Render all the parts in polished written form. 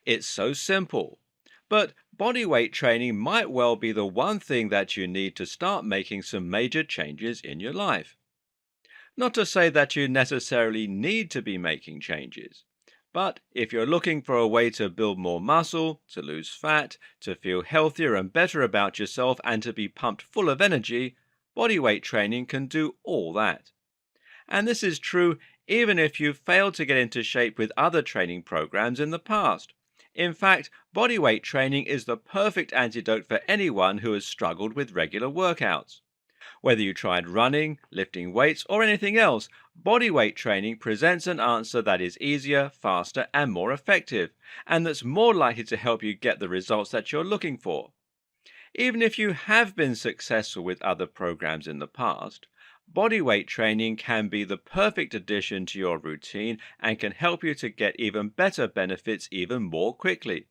It's so simple. But bodyweight training might well be the one thing that you need to start making some major changes in your life. Not to say that you necessarily need to be making changes, but if you're looking for a way to build more muscle, to lose fat, to feel healthier and better about yourself, and to be pumped full of energy, bodyweight training can do all that. And this is true even if you've failed to get into shape with other training programs in the past. In fact, bodyweight training is the perfect antidote for anyone who has struggled with regular workouts. Whether you tried running, lifting weights, or anything else, bodyweight training presents an answer that is easier, faster, and more effective, and that's more likely to help you get the results that you're looking for. Even if you have been successful with other programs in the past, bodyweight training can be the perfect addition to your routine and can help you to get even better benefits even more quickly.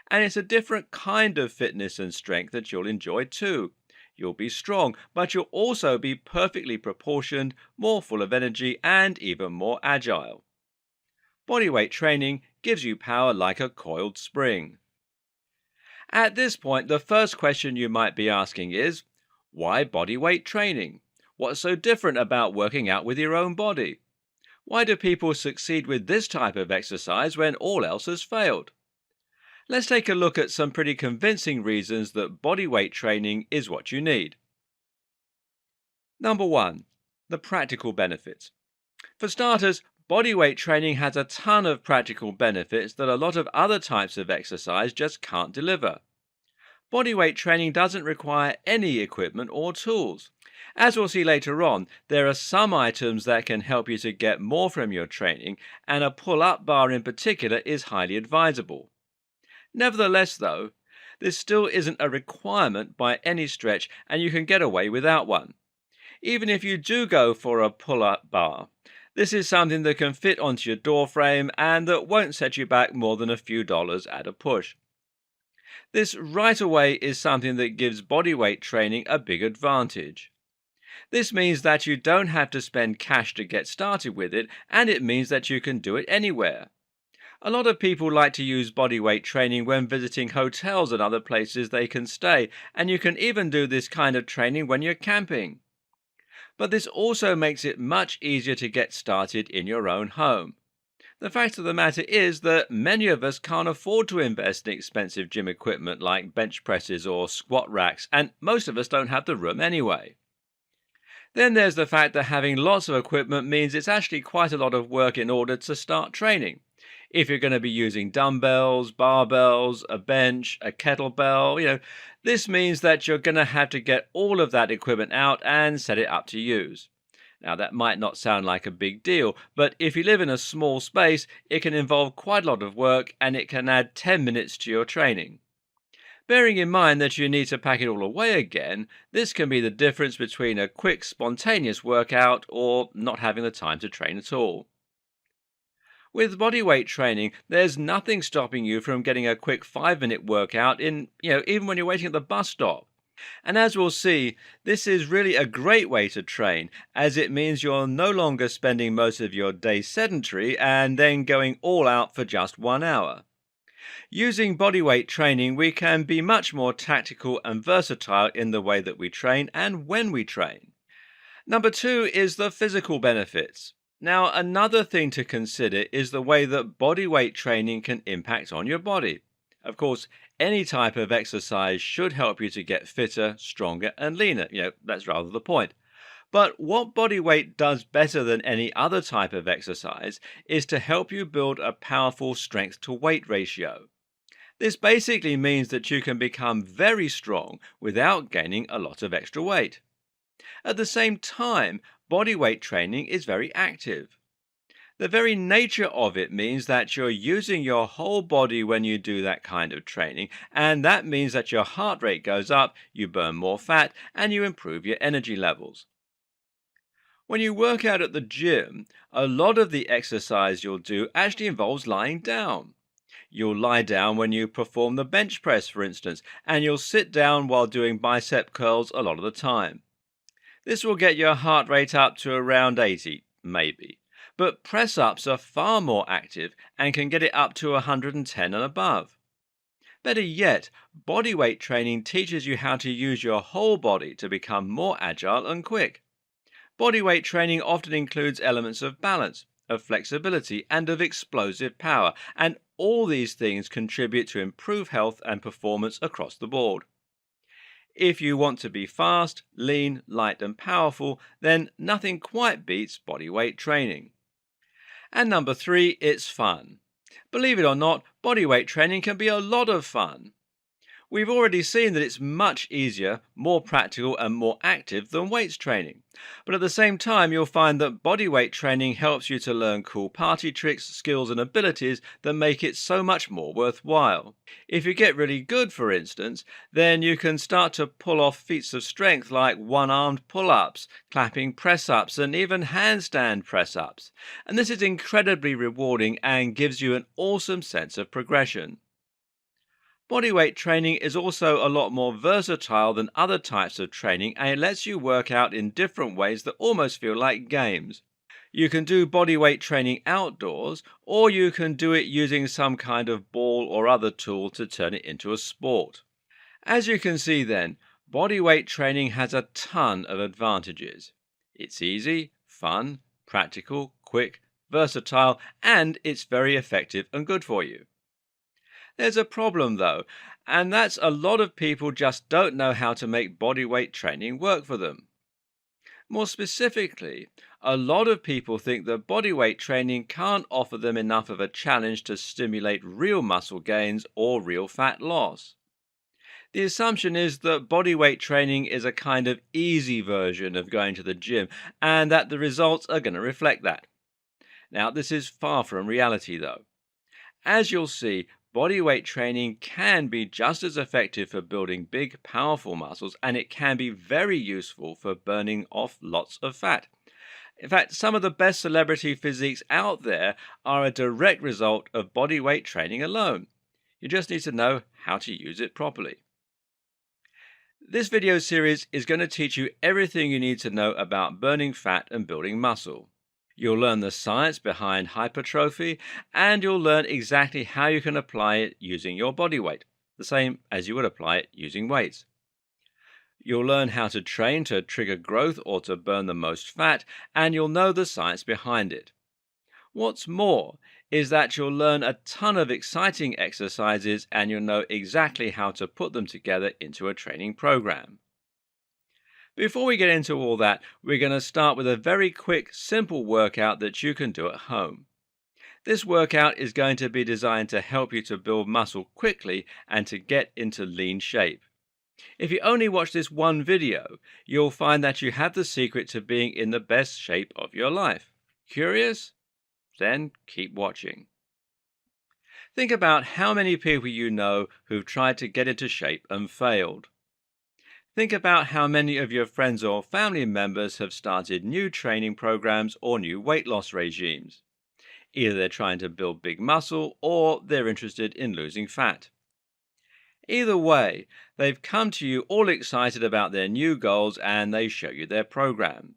And it's a different kind of fitness and strength that you'll enjoy too. You'll be strong, but you'll also be perfectly proportioned, more full of energy, and even more agile. Bodyweight training gives you power like a coiled spring. At this point, the first question you might be asking is, why bodyweight training? What's so different about working out with your own body? Why do people succeed with this type of exercise when all else has failed? Let's take a look at some pretty convincing reasons that bodyweight training is what you need. Number 1. The practical benefits. For starters, bodyweight training has a ton of practical benefits that a lot of other types of exercise just can't deliver. Bodyweight training doesn't require any equipment or tools. As we'll see later on, there are some items that can help you to get more from your training, and a pull-up bar in particular is highly advisable. Nevertheless, though, this still isn't a requirement by any stretch, and you can get away without one. Even if you do go for a pull-up bar, this is something that can fit onto your door frame and that won't set you back more than a few dollars at a push. This right away is something that gives bodyweight training a big advantage. This means that you don't have to spend cash to get started with it, and it means that you can do it anywhere. A lot of people like to use bodyweight training when visiting hotels and other places they can stay, and you can even do this kind of training when you're camping. But this also makes it much easier to get started in your own home. The fact of the matter is that many of us can't afford to invest in expensive gym equipment like bench presses or squat racks, and most of us don't have the room anyway. Then there's the fact that having lots of equipment means it's actually quite a lot of work in order to start training. If you're going to be using dumbbells, barbells, a bench, a kettlebell, this means that you're going to have to get all of that equipment out and set it up to use. Now, that might not sound like a big deal, but if you live in a small space, it can involve quite a lot of work and it can add 10 minutes to your training. Bearing in mind that you need to pack it all away again, this can be the difference between a quick, spontaneous workout or not having the time to train at all. With bodyweight training, there's nothing stopping you from getting a quick 5-minute workout even when you're waiting at the bus stop. And as we'll see, this is really a great way to train, as it means you're no longer spending most of your day sedentary and then going all out for just 1 hour. Using bodyweight training, we can be much more tactical and versatile in the way that we train and when we train. Number 2 is the physical benefits. Now, another thing to consider is the way that bodyweight training can impact on your body. Of course, any type of exercise should help you to get fitter, stronger, and leaner. That's rather the point. But what bodyweight does better than any other type of exercise is to help you build a powerful strength to weight ratio. This basically means that you can become very strong without gaining a lot of extra weight. At the same time, bodyweight training is very active. The very nature of it means that you're using your whole body when you do that kind of training, and that means that your heart rate goes up, you burn more fat, and you improve your energy levels. When you work out at the gym, a lot of the exercise you'll do actually involves lying down. You'll lie down when you perform the bench press, for instance, and you'll sit down while doing bicep curls a lot of the time. This will get your heart rate up to around 80, maybe. But press ups are far more active and can get it up to 110 and above. Better yet, bodyweight training teaches you how to use your whole body to become more agile and quick. Bodyweight training often includes elements of balance, of flexibility, and of explosive power, and all these things contribute to improve health and performance across the board. If you want to be fast, lean, light, and powerful, then nothing quite beats bodyweight training. And number three, it's fun. Believe it or not, bodyweight training can be a lot of fun. We've already seen that it's much easier, more practical, and more active than weights training. But at the same time, you'll find that bodyweight training helps you to learn cool party tricks, skills, and abilities that make it so much more worthwhile. If you get really good, for instance, then you can start to pull off feats of strength like one-armed pull-ups, clapping press-ups, and even handstand press-ups. And this is incredibly rewarding and gives you an awesome sense of progression. Bodyweight training is also a lot more versatile than other types of training, and it lets you work out in different ways that almost feel like games. You can do bodyweight training outdoors, or you can do it using some kind of ball or other tool to turn it into a sport. As you can see then, bodyweight training has a ton of advantages. It's easy, fun, practical, quick, versatile, and it's very effective and good for you. There's a problem though, and that's a lot of people just don't know how to make bodyweight training work for them. More specifically, a lot of people think that bodyweight training can't offer them enough of a challenge to stimulate real muscle gains or real fat loss. The assumption is that bodyweight training is a kind of easy version of going to the gym and that the results are going to reflect that. Now, this is far from reality though. As you'll see, bodyweight training can be just as effective for building big, powerful muscles, and it can be very useful for burning off lots of fat. In fact, some of the best celebrity physiques out there are a direct result of bodyweight training alone. You just need to know how to use it properly. This video series is going to teach you everything you need to know about burning fat and building muscle. You'll learn the science behind hypertrophy, and you'll learn exactly how you can apply it using your body weight, the same as you would apply it using weights. You'll learn how to train to trigger growth or to burn the most fat, and you'll know the science behind it. What's more is that you'll learn a ton of exciting exercises and you'll know exactly how to put them together into a training program. Before we get into all that, we're going to start with a very quick, simple workout that you can do at home. This workout is going to be designed to help you to build muscle quickly and to get into lean shape. If you only watch this one video, you'll find that you have the secret to being in the best shape of your life. Curious? Then keep watching. Think about how many people you know who've tried to get into shape and failed. Think about how many of your friends or family members have started new training programs or new weight loss regimes. Either they're trying to build big muscle or they're interested in losing fat. Either way, they've come to you all excited about their new goals and they show you their program.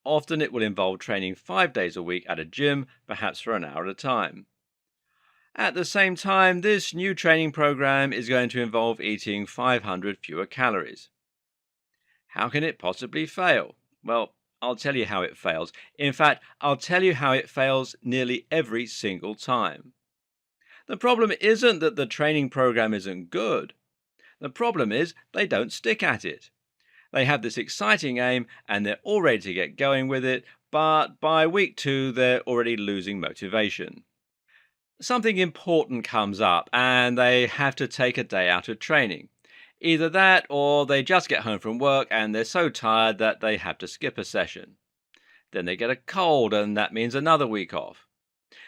Often it will involve training 5 days a week at a gym, perhaps for an hour at a time. At the same time, this new training program is going to involve eating 500 fewer calories. How can it possibly fail? Well, I'll tell you how it fails. In fact, I'll tell you how it fails nearly every single time. The problem isn't that the training program isn't good. The problem is they don't stick at it. They have this exciting aim and they're all ready to get going with it, but by week 2 they're already losing motivation. Something important comes up and they have to take a day out of training. Either that or they just get home from work and they're so tired that they have to skip a session. Then they get a cold, and that means another week off.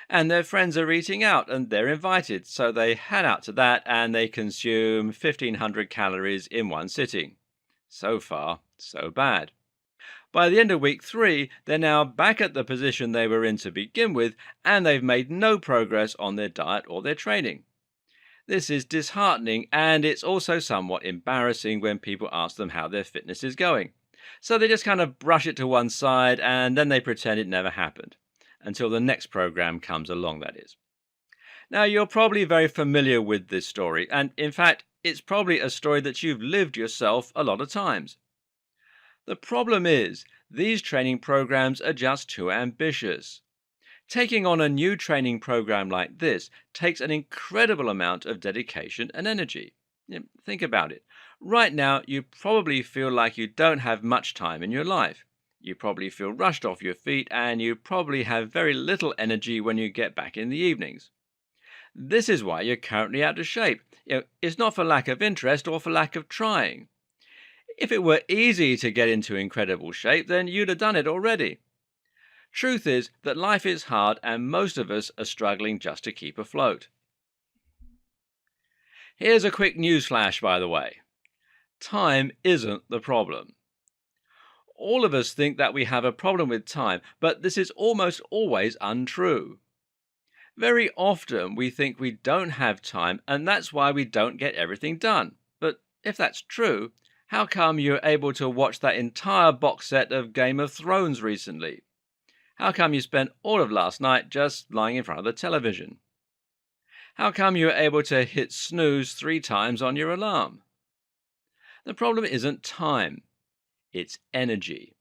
And their friends are eating out, and they're invited, so they head out to that and they consume 1,500 calories in one sitting. So far, so bad. By the end of week 3, they're now back at the position they were in to begin with, and they've made no progress on their diet or their training. This is disheartening, and it's also somewhat embarrassing when people ask them how their fitness is going. So they just kind of brush it to one side and then they pretend it never happened. Until the next program comes along, that is. Now, you're probably very familiar with this story, and in fact, it's probably a story that you've lived yourself a lot of times. The problem is, these training programs are just too ambitious. Taking on a new training program like this takes an incredible amount of dedication and energy. Think about it. Right now, you probably feel like you don't have much time in your life. You probably feel rushed off your feet, and you probably have very little energy when you get back in the evenings. This is why you're currently out of shape. It's not for lack of interest or for lack of trying. If it were easy to get into incredible shape, then you'd have done it already. Truth is that life is hard and most of us are struggling just to keep afloat. Here's a quick newsflash, by the way. Time isn't the problem. All of us think that we have a problem with time, but this is almost always untrue. Very often we think we don't have time, and that's why we don't get everything done. But if that's true, how come you're able to watch that entire box set of Game of Thrones recently? How come you spent all of last night just lying in front of the television? How come you were able to hit snooze 3 times on your alarm? The problem isn't time, it's energy.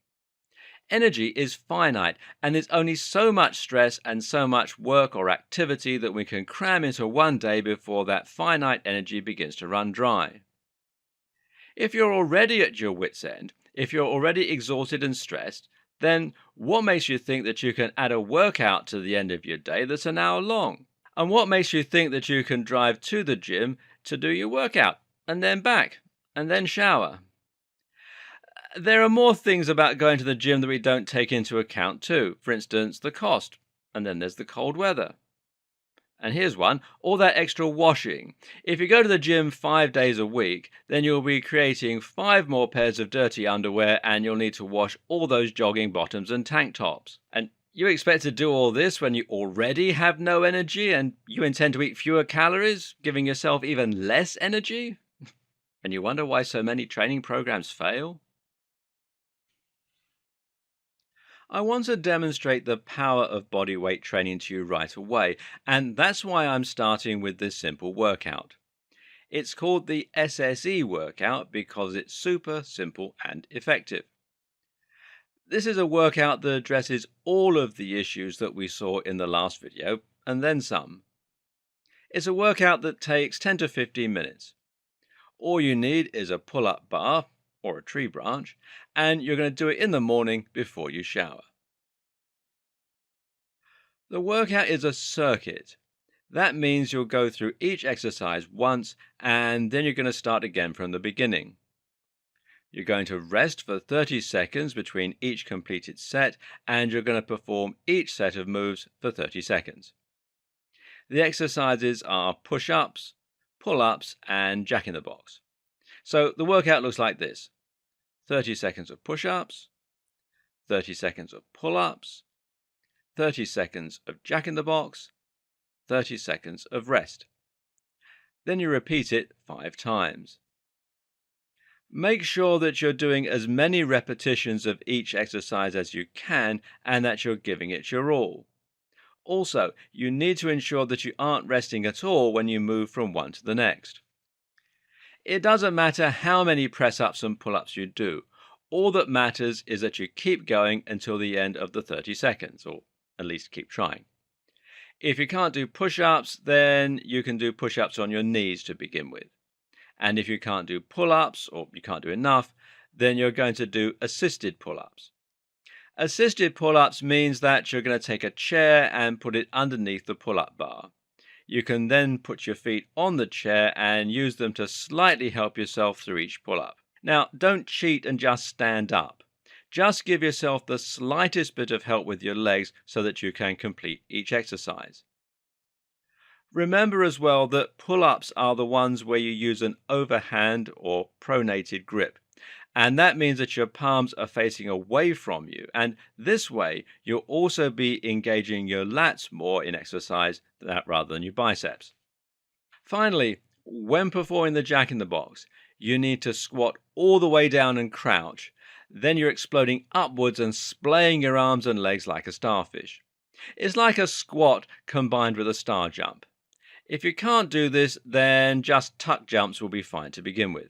Energy is finite, and there's only so much stress and so much work or activity that we can cram into one day before that finite energy begins to run dry. If you're already at your wit's end, if you're already exhausted and stressed, then what makes you think that you can add a workout to the end of your day that's an hour long? And what makes you think that you can drive to the gym to do your workout, and then back, and then shower? There are more things about going to the gym that we don't take into account too. For instance, the cost, and then there's the cold weather. And here's one, all that extra washing. If you go to the gym 5 days a week, then you'll be creating 5 more pairs of dirty underwear and you'll need to wash all those jogging bottoms and tank tops. And you expect to do all this when you already have no energy and you intend to eat fewer calories, giving yourself even less energy? And you wonder why so many training programs fail? I want to demonstrate the power of body weight training to you right away, and that's why I'm starting with this simple workout. It's called the SSE workout because it's super simple and effective. This is a workout that addresses all of the issues that we saw in the last video, and then some. It's a workout that takes 10 to 15 minutes. All you need is a pull-up bar, or a tree branch, and you're going to do it in the morning before you shower. The workout is a circuit. That means you'll go through each exercise once, and then you're going to start again from the beginning. You're going to rest for 30 seconds between each completed set, and you're going to perform each set of moves for 30 seconds. The exercises are push-ups, pull-ups, and jack-in-the-box. So the workout looks like this. 30 seconds of push-ups, 30 seconds of pull-ups, 30 seconds of jack-in-the-box, 30 seconds of rest. Then you repeat it 5 times. Make sure that you're doing as many repetitions of each exercise as you can and that you're giving it your all. Also, you need to ensure that you aren't resting at all when you move from one to the next. It doesn't matter how many press-ups and pull-ups you do. All that matters is that you keep going until the end of the 30 seconds, or at least keep trying. If you can't do push-ups, then you can do push-ups on your knees to begin with. And if you can't do pull-ups, or you can't do enough, then you're going to do assisted pull-ups. Assisted pull-ups means that you're going to take a chair and put it underneath the pull-up bar. You can then put your feet on the chair and use them to slightly help yourself through each pull-up. Now, don't cheat and just stand up. Just give yourself the slightest bit of help with your legs so that you can complete each exercise. Remember as well that pull-ups are the ones where you use an overhand or pronated grip. And that means that your palms are facing away from you. And this way, you'll also be engaging your lats more in exercise rather than your biceps. Finally, when performing the jack in the box, you need to squat all the way down and crouch. Then you're exploding upwards and splaying your arms and legs like a starfish. It's like a squat combined with a star jump. If you can't do this, then just tuck jumps will be fine to begin with.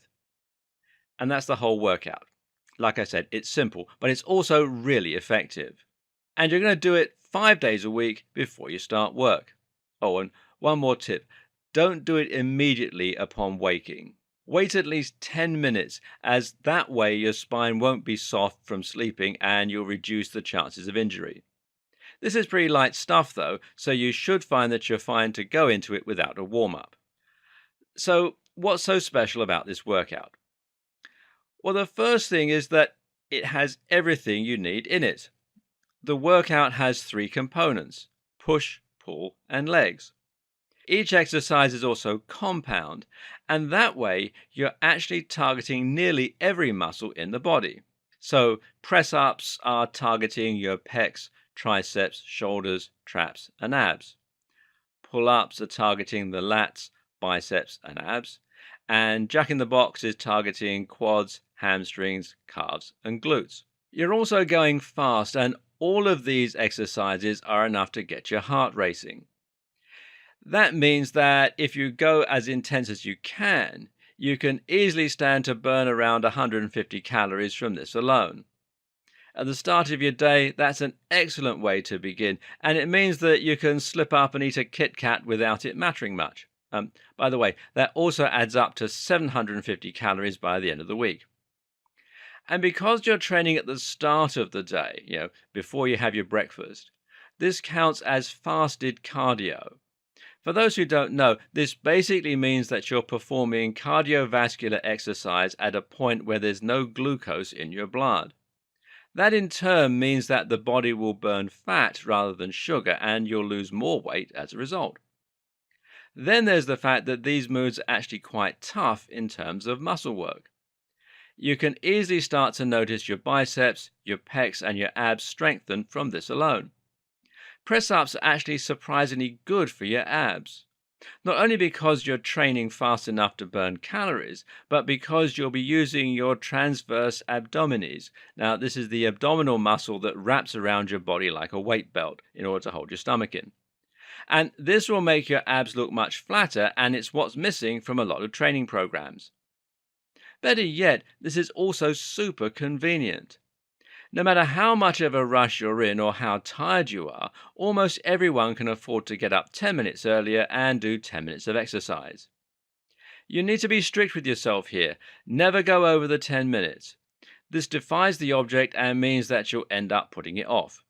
And that's the whole workout. Like I said, it's simple, but it's also really effective. And you're going to do it 5 days a week before you start work. Oh, and one more tip. Don't do it immediately upon waking. Wait at least 10 minutes, as that way your spine won't be soft from sleeping and you'll reduce the chances of injury. This is pretty light stuff though, so you should find that you're fine to go into it without a warm-up. So, what's so special about this workout? Well, the first thing is that it has everything you need in it. The workout has 3 components: push, pull, and legs. Each exercise is also compound, and that way you're actually targeting nearly every muscle in the body. So, press-ups are targeting your pecs, triceps, shoulders, traps, and abs. Pull-ups are targeting the lats, biceps, and abs. And jack in the box is targeting quads, hamstrings, calves, and glutes. You're also going fast, and all of these exercises are enough to get your heart racing. That means that if you go as intense as you can easily stand to burn around 150 calories from this alone. At the start of your day, that's an excellent way to begin, and it means that you can slip up and eat a Kit Kat without it mattering much. By the way, that also adds up to 750 calories by the end of the week. And because you're training at the start of the day, before you have your breakfast, this counts as fasted cardio. For those who don't know, this basically means that you're performing cardiovascular exercise at a point where there's no glucose in your blood. That in turn means that the body will burn fat rather than sugar, and you'll lose more weight as a result. Then there's the fact that these moves are actually quite tough in terms of muscle work. You can easily start to notice your biceps, your pecs, and your abs strengthen from this alone. Press-ups are actually surprisingly good for your abs. Not only because you're training fast enough to burn calories, but because you'll be using your transverse abdominis. Now, this is the abdominal muscle that wraps around your body like a weight belt in order to hold your stomach in. And this will make your abs look much flatter, and it's what's missing from a lot of training programs. Better yet, this is also super convenient. No matter how much of a rush you're in or how tired you are, almost everyone can afford to get up 10 minutes earlier and do 10 minutes of exercise. You need to be strict with yourself here. Never go over the 10 minutes. This defies the object and means that you'll end up putting it off.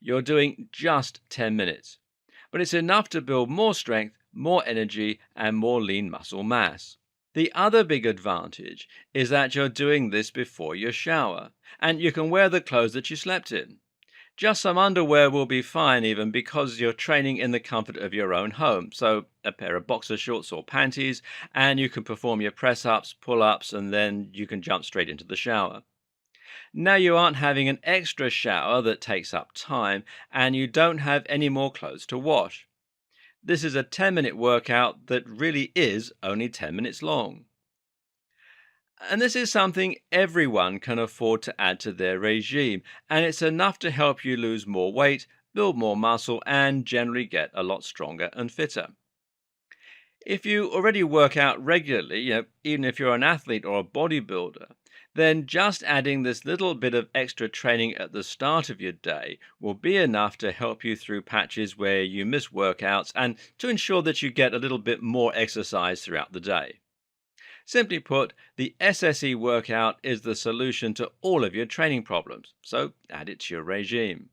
You're doing just 10 minutes, but it's enough to build more strength, more energy, and more lean muscle mass. The other big advantage is that you're doing this before your shower, and you can wear the clothes that you slept in. Just some underwear will be fine even because you're training in the comfort of your own home, so a pair of boxer shorts or panties, and you can perform your press-ups, pull-ups, and then you can jump straight into the shower. Now you aren't having an extra shower that takes up time, and you don't have any more clothes to wash. This is a 10-minute workout that really is only 10 minutes long. And this is something everyone can afford to add to their regime, and it's enough to help you lose more weight, build more muscle, and generally get a lot stronger and fitter. If you already work out regularly, even if you're an athlete or a bodybuilder, then just adding this little bit of extra training at the start of your day will be enough to help you through patches where you miss workouts and to ensure that you get a little bit more exercise throughout the day. Simply put, the SSE workout is the solution to all of your training problems, so add it to your regime.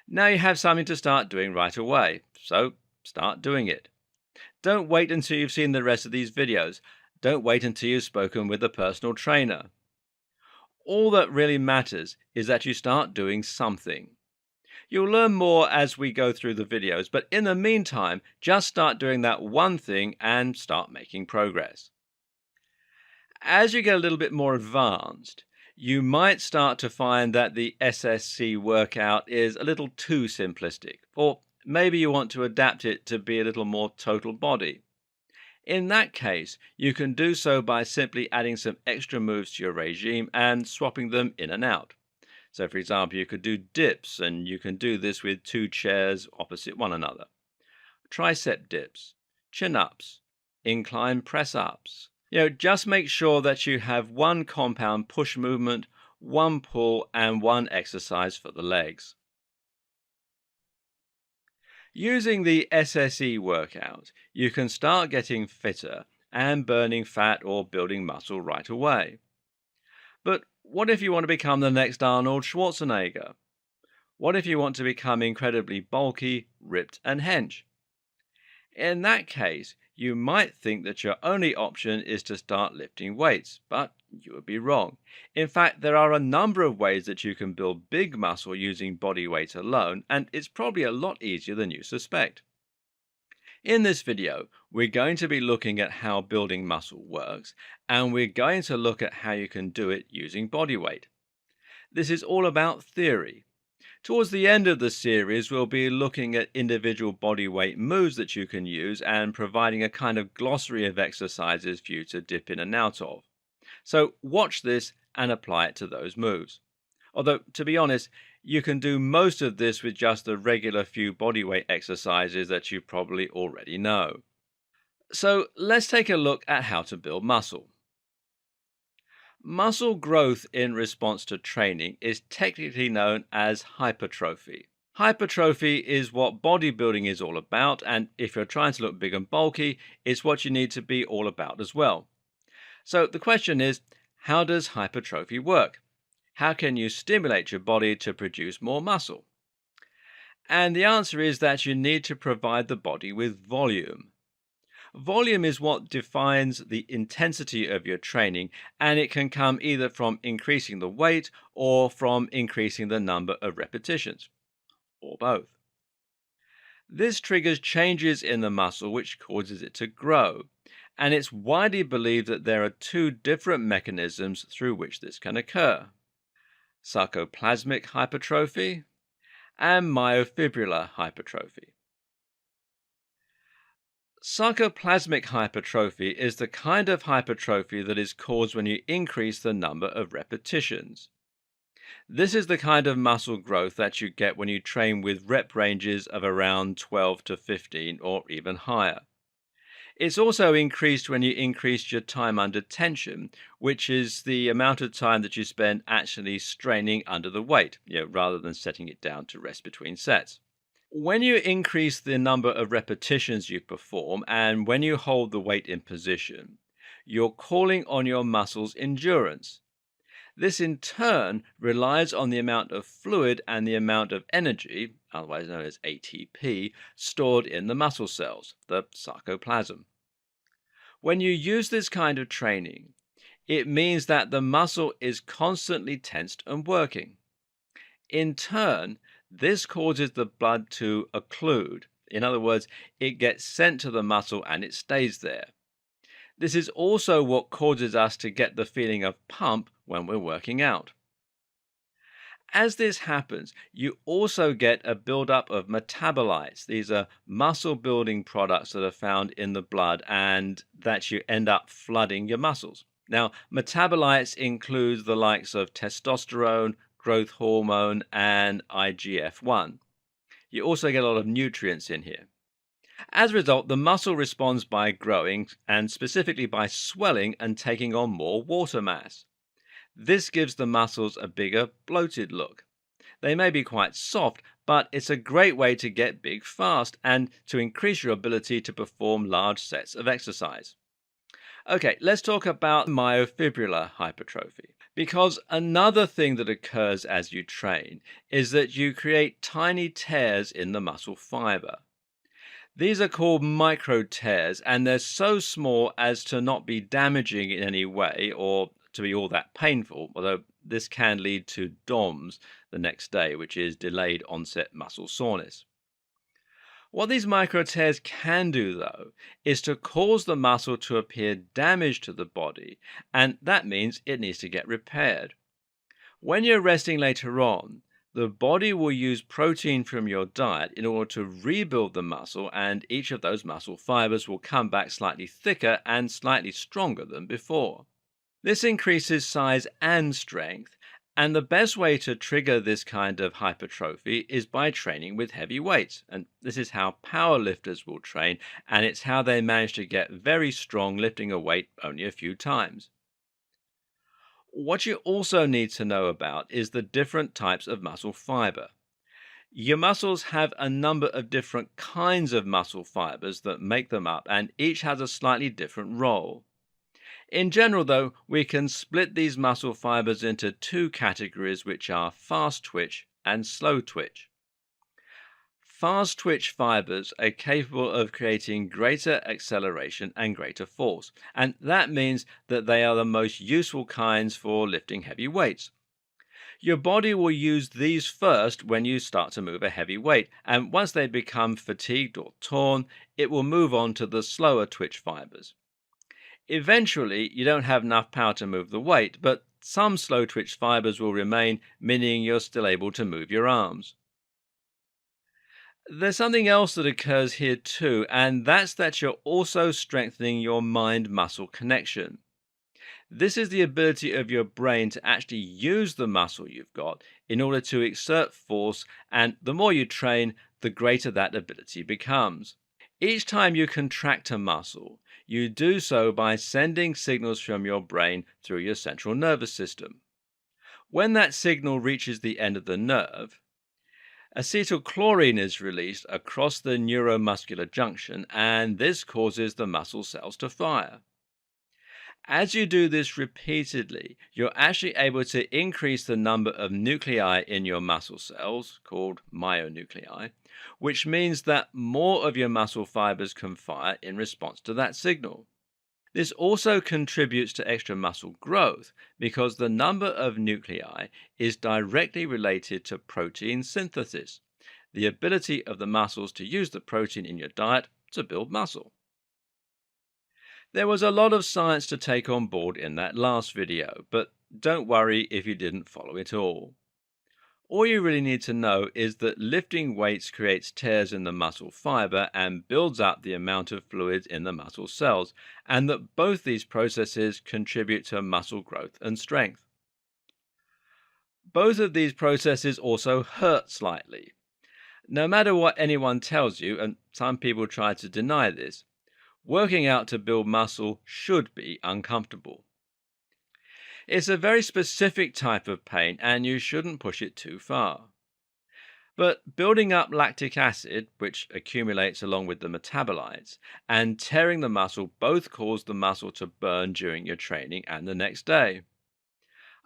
Now you have something to start doing right away, so start doing it. Don't wait until you've seen the rest of these videos. Don't wait until you've spoken with a personal trainer. All that really matters is that you start doing something. You'll learn more as we go through the videos, but in the meantime, just start doing that one thing and start making progress. As you get a little bit more advanced, you might start to find that the SSC workout is a little too simplistic, or maybe you want to adapt it to be a little more total body. In that case, you can do so by simply adding some extra moves to your regime and swapping them in and out. So, for example, you could do dips, and you can do this with two chairs opposite one another. Tricep dips, chin ups, incline press ups. Just make sure that you have one compound push movement, one pull, and one exercise for the legs. Using the SSE workout, you can start getting fitter and burning fat or building muscle right away. But what if you want to become the next Arnold Schwarzenegger? What if you want to become incredibly bulky, ripped, and hench? In that case, you might think that your only option is to start lifting weights, but you would be wrong. In fact, there are a number of ways that you can build big muscle using body weight alone, and it's probably a lot easier than you suspect. In this video, we're going to be looking at how building muscle works, and we're going to look at how you can do it using body weight. This is all about theory. Towards the end of the series, we'll be looking at individual body weight moves that you can use and providing a kind of glossary of exercises for you to dip in and out of. So watch this and apply it to those moves. Although, to be honest, you can do most of this with just the regular few bodyweight exercises that you probably already know. So let's take a look at how to build muscle. Muscle growth in response to training is technically known as hypertrophy. Hypertrophy is what bodybuilding is all about, and if you're trying to look big and bulky, it's what you need to be all about as well. So the question is, how does hypertrophy work? How can you stimulate your body to produce more muscle? And the answer is that you need to provide the body with volume. Volume is what defines the intensity of your training, and it can come either from increasing the weight or from increasing the number of repetitions, or both. This triggers changes in the muscle which causes it to grow, and it's widely believed that there are two different mechanisms through which this can occur: sarcoplasmic hypertrophy and myofibrillar hypertrophy. Sarcoplasmic hypertrophy is the kind of hypertrophy that is caused when you increase the number of repetitions. This is the kind of muscle growth that you get when you train with rep ranges of around 12 to 15 or even higher. It's also increased when you increase your time under tension, which is the amount of time that you spend actually straining under the weight, rather than setting it down to rest between sets. When you increase the number of repetitions you perform and when you hold the weight in position, you're calling on your muscles' endurance. This in turn relies on the amount of fluid and the amount of energy, otherwise known as ATP, stored in the muscle cells, the sarcoplasm. When you use this kind of training, it means that the muscle is constantly tensed and working. In turn, this causes the blood to occlude. In other words, it gets sent to the muscle and it stays there. This is also what causes us to get the feeling of pump when we're working out. As this happens, you also get a buildup of metabolites. These are muscle building products that are found in the blood and that you end up flooding your muscles. Now, metabolites include the likes of testosterone, growth hormone, and IGF-1. You also get a lot of nutrients in here. As a result, the muscle responds by growing and specifically by swelling and taking on more water mass. This gives the muscles a bigger, bloated look. They may be quite soft, but it's a great way to get big fast and to increase your ability to perform large sets of exercise. Okay, let's talk about myofibrillar hypertrophy. Because another thing that occurs as you train is that you create tiny tears in the muscle fiber. These are called micro tears, and they're so small as to not be damaging in any way or to be all that painful, although this can lead to DOMS the next day, which is delayed onset muscle soreness. What these micro tears can do, though, is to cause the muscle to appear damaged to the body, and that means it needs to get repaired. When you're resting later on, the body will use protein from your diet in order to rebuild the muscle, and each of those muscle fibers will come back slightly thicker and slightly stronger than before. This increases size and strength, and the best way to trigger this kind of hypertrophy is by training with heavy weights. And this is how power lifters will train, and it's how they manage to get very strong lifting a weight only a few times. What you also need to know about is the different types of muscle fiber. Your muscles have a number of different kinds of muscle fibers that make them up, and each has a slightly different role. In general, though, we can split these muscle fibers into two categories, which are fast twitch and slow twitch. Fast twitch fibers are capable of creating greater acceleration and greater force, and that means that they are the most useful kinds for lifting heavy weights. Your body will use these first when you start to move a heavy weight, and once they become fatigued or torn, it will move on to the slower twitch fibers. Eventually, you don't have enough power to move the weight, but some slow twitch fibers will remain, meaning you're still able to move your arms. There's something else that occurs here too, and that's that you're also strengthening your mind-muscle connection. This is the ability of your brain to actually use the muscle you've got in order to exert force, and the more you train, the greater that ability becomes. Each time you contract a muscle, you do so by sending signals from your brain through your central nervous system. When that signal reaches the end of the nerve, acetylcholine is released across the neuromuscular junction, and this causes the muscle cells to fire. As you do this repeatedly, you're actually able to increase the number of nuclei in your muscle cells, called myonuclei, which means that more of your muscle fibers can fire in response to that signal. This also contributes to extra muscle growth because the number of nuclei is directly related to protein synthesis, the ability of the muscles to use the protein in your diet to build muscle. There was a lot of science to take on board in that last video, but don't worry if you didn't follow it all. All you really need to know is that lifting weights creates tears in the muscle fiber and builds up the amount of fluids in the muscle cells, and that both these processes contribute to muscle growth and strength. Both of these processes also hurt slightly. No matter what anyone tells you, and some people try to deny this, working out to build muscle should be uncomfortable. It's a very specific type of pain, and you shouldn't push it too far. But building up lactic acid, which accumulates along with the metabolites, and tearing the muscle both cause the muscle to burn during your training and the next day.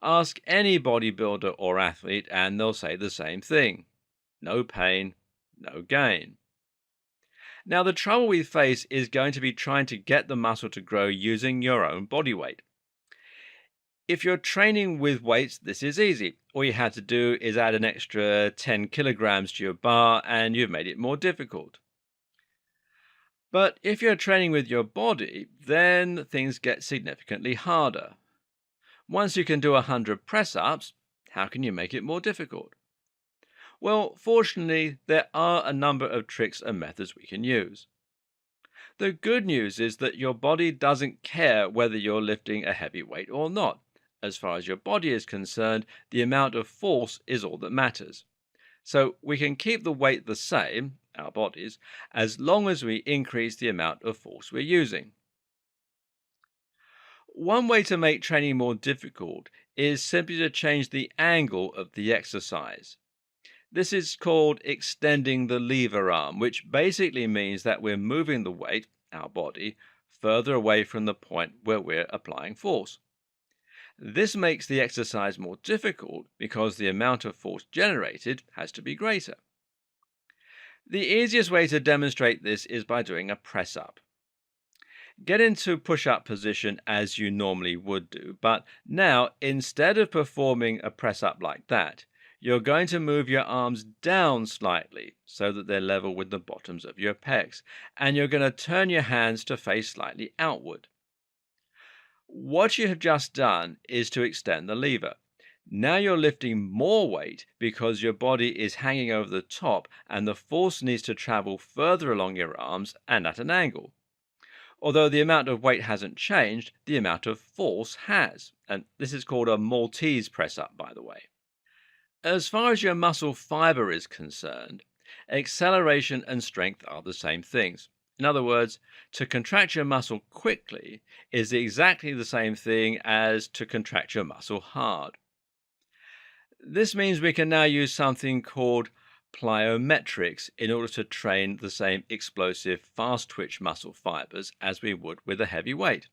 Ask any bodybuilder or athlete, and they'll say the same thing. No pain, no gain. Now, the trouble we face is going to be trying to get the muscle to grow using your own body weight. If you're training with weights, this is easy. All you have to do is add an extra 10 kilograms to your bar and you've made it more difficult. But if you're training with your body, then things get significantly harder. Once you can do 100 press-ups, how can you make it more difficult? Well, fortunately, there are a number of tricks and methods we can use. The good news is that your body doesn't care whether you're lifting a heavy weight or not. As far as your body is concerned, the amount of force is all that matters. So we can keep the weight the same, our bodies, as long as we increase the amount of force we're using. One way to make training more difficult is simply to change the angle of the exercise. This is called extending the lever arm, which basically means that we're moving the weight, our body, further away from the point where we're applying force. This makes the exercise more difficult because the amount of force generated has to be greater. The easiest way to demonstrate this is by doing a press-up. Get into push up position as you normally would do, but now instead of performing a press up like that, you're going to move your arms down slightly so that they're level with the bottoms of your pecs, and you're going to turn your hands to face slightly outward. What you have just done is to extend the lever. Now you're lifting more weight because your body is hanging over the top and the force needs to travel further along your arms and at an angle. Although the amount of weight hasn't changed, the amount of force has. And this is called a Maltese press up, by the way. As far as your muscle fiber is concerned, acceleration and strength are the same things. In other words, to contract your muscle quickly is exactly the same thing as to contract your muscle hard. This means we can now use something called plyometrics in order to train the same explosive, fast twitch muscle fibers as we would with a heavy weight.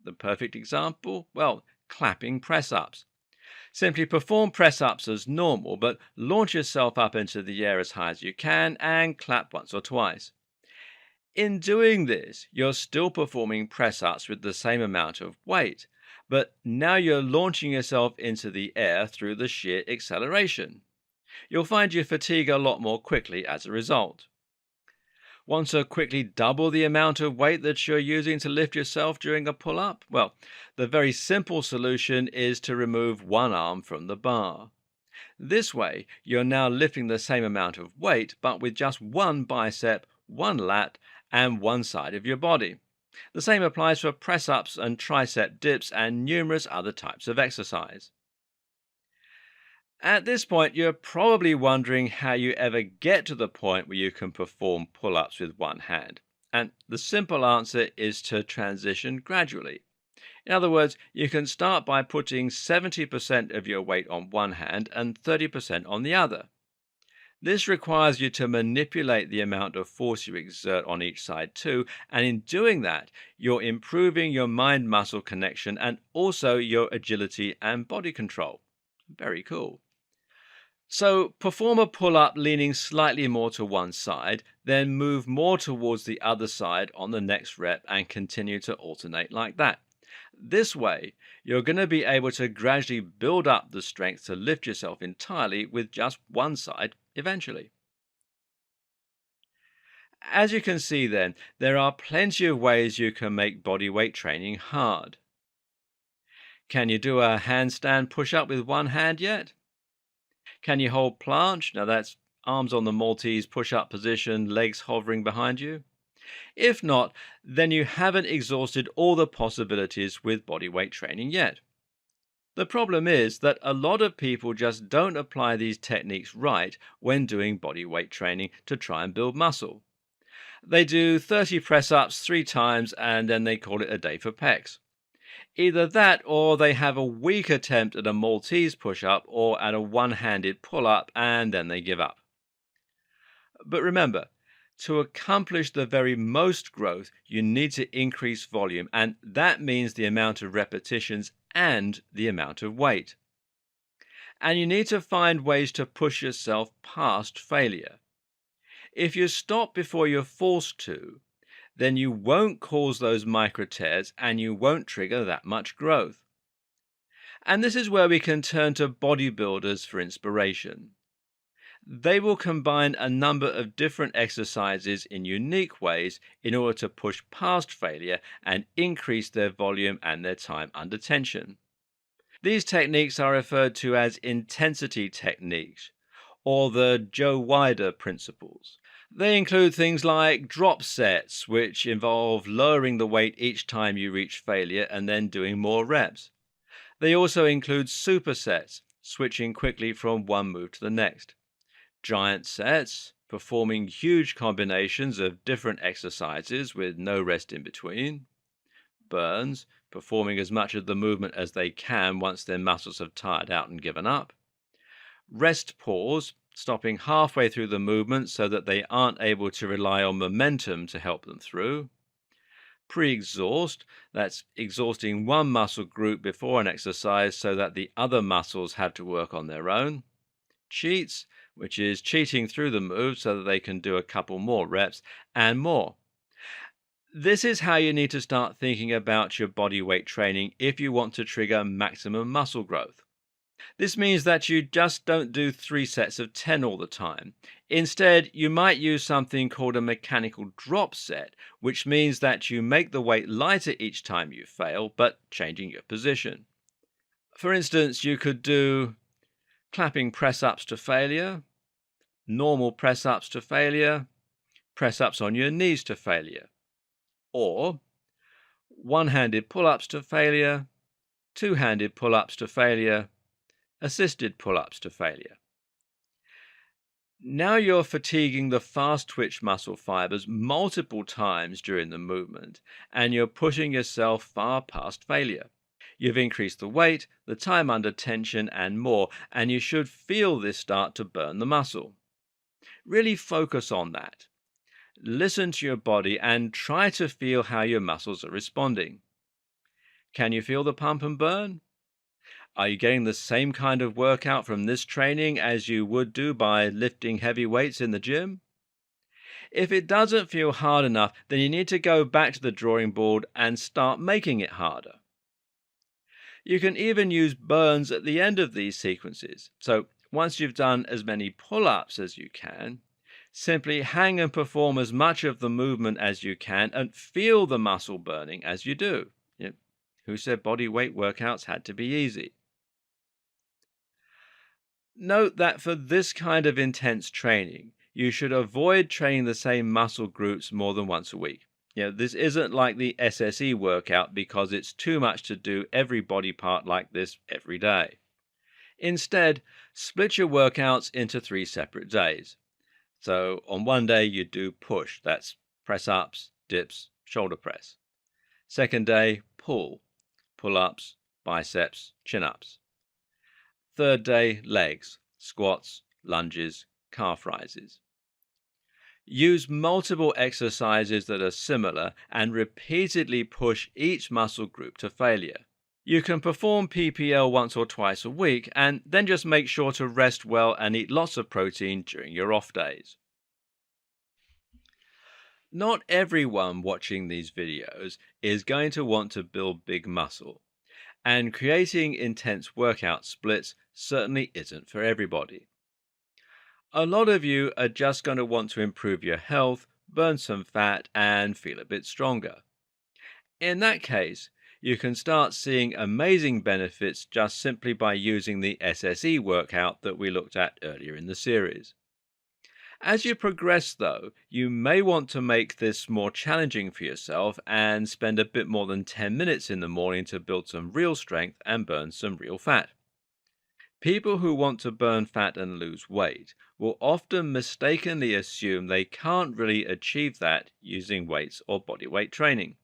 The perfect example? Well, clapping press ups. Simply perform press ups as normal, but launch yourself up into the air as high as you can and clap once or twice. In doing this, you're still performing press ups with the same amount of weight, but now you're launching yourself into the air through the sheer acceleration. You'll find you fatigue a lot more quickly as a result. Want to quickly double the amount of weight that you're using to lift yourself during a pull up? Well, the very simple solution is to remove one arm from the bar. This way, you're now lifting the same amount of weight, but with just one bicep, one lat, and one side of your body. The same applies for press ups and tricep dips and numerous other types of exercise. At this point, you're probably wondering how you ever get to the point where you can perform pull ups with one hand. And the simple answer is to transition gradually. In other words, you can start by putting 70% of your weight on one hand and 30% on the other. This requires you to manipulate the amount of force you exert on each side too, and in doing that, you're improving your mind-muscle connection and also your agility and body control. Very cool. So perform a pull-up leaning slightly more to one side, then move more towards the other side on the next rep and continue to alternate like that. This way, you're going to be able to gradually build up the strength to lift yourself entirely with just one side eventually. As you can see then, there are plenty of ways you can make bodyweight training hard. Can you do a handstand push-up with one hand yet? Can you hold planche? Now that's arms on the Maltese push-up position, legs hovering behind you. If not, then you haven't exhausted all the possibilities with bodyweight training yet. The problem is that a lot of people just don't apply these techniques right when doing bodyweight training to try and build muscle. They do 30 press-ups 3 times and then they call it a day for pecs. Either that or they have a weak attempt at a Maltese push-up or at a one-handed pull-up and then they give up. But remember, to accomplish the very most growth, you need to increase volume, and that means the amount of repetitions and the amount of weight. And you need to find ways to push yourself past failure. If you stop before you're forced to, then you won't cause those micro tears and you won't trigger that much growth. And this is where we can turn to bodybuilders for inspiration. They will combine a number of different exercises in unique ways in order to push past failure and increase their volume and their time under tension. These techniques are referred to as intensity techniques or the Joe Wider principles. They include things like drop sets, which involve lowering the weight each time you reach failure and then doing more reps. They also include supersets, switching quickly from one move to the next. Giant sets, performing huge combinations of different exercises with no rest in between. Burns, performing as much of the movement as they can once their muscles have tired out and given up. Rest pause, stopping halfway through the movement so that they aren't able to rely on momentum to help them through. Pre-exhaust, that's exhausting one muscle group before an exercise so that the other muscles have to work on their own. Cheats, which is cheating through the move so that they can do a couple more reps, and more. This is how you need to start thinking about your body weight training if you want to trigger maximum muscle growth. This means that you just don't do 3 sets of 10 all the time. Instead, you might use something called a mechanical drop set, which means that you make the weight lighter each time you fail, but changing your position. For instance, you could do clapping press ups to failure, normal press ups to failure, press ups on your knees to failure, or one handed pull ups to failure, two handed pull ups to failure, assisted pull ups to failure. Now you're fatiguing the fast twitch muscle fibers multiple times during the movement, and you're pushing yourself far past failure. You've increased the weight, the time under tension, and more, and you should feel this start to burn the muscle. Really focus on that. Listen to your body and try to feel how your muscles are responding. Can you feel the pump and burn? Are you getting the same kind of workout from this training as you would do by lifting heavy weights in the gym? If it doesn't feel hard enough, then you need to go back to the drawing board and start making it harder. You can even use burns at the end of these sequences. So once you've done as many pull ups as you can, simply hang and perform as much of the movement as you can and feel the muscle burning as you do. Who said body weight workouts had to be easy? Note that for this kind of intense training, you should avoid training the same muscle groups more than once a week. This isn't like the SSE workout because it's too much to do every body part like this every day. Instead, split your workouts into 3 separate days. So on one day you do push, that's press ups, dips, shoulder press. Second day, pull, pull ups, biceps, chin ups. Third day, legs, squats, lunges, calf rises. Use multiple exercises that are similar and repeatedly push each muscle group to failure. You can perform PPL once or twice a week and then just make sure to rest well and eat lots of protein during your off days. Not everyone watching these videos is going to want to build big muscle, and creating intense workout splits certainly isn't for everybody. A lot of you are just going to want to improve your health, burn some fat, and feel a bit stronger. In that case, you can start seeing amazing benefits just simply by using the SSE workout that we looked at earlier in the series. As you progress, though, you may want to make this more challenging for yourself and spend a bit more than 10 minutes in the morning to build some real strength and burn some real fat. People who want to burn fat and lose weight will often mistakenly assume they can't really achieve that using weights or body weight training.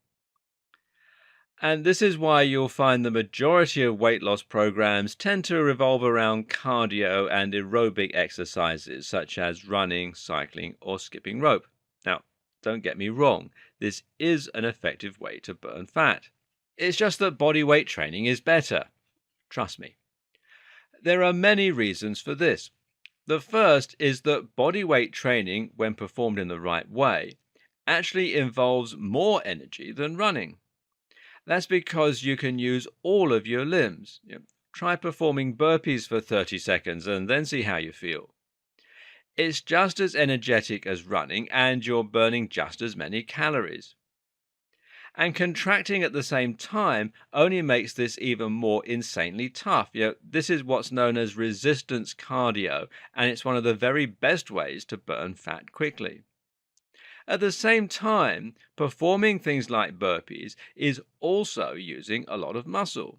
And this is why you'll find the majority of weight loss programs tend to revolve around cardio and aerobic exercises such as running, cycling, or skipping rope. Now, don't get me wrong, this is an effective way to burn fat. It's just that body weight training is better. Trust me. There are many reasons for this. The first is that body weight training, when performed in the right way, actually involves more energy than running. That's because you can use all of your limbs. Try performing burpees for 30 seconds and then see how you feel. It's just as energetic as running and you're burning just as many calories. And contracting at the same time only makes this even more insanely tough. This is what's known as resistance cardio, and it's one of the very best ways to burn fat quickly. At the same time, performing things like burpees is also using a lot of muscle.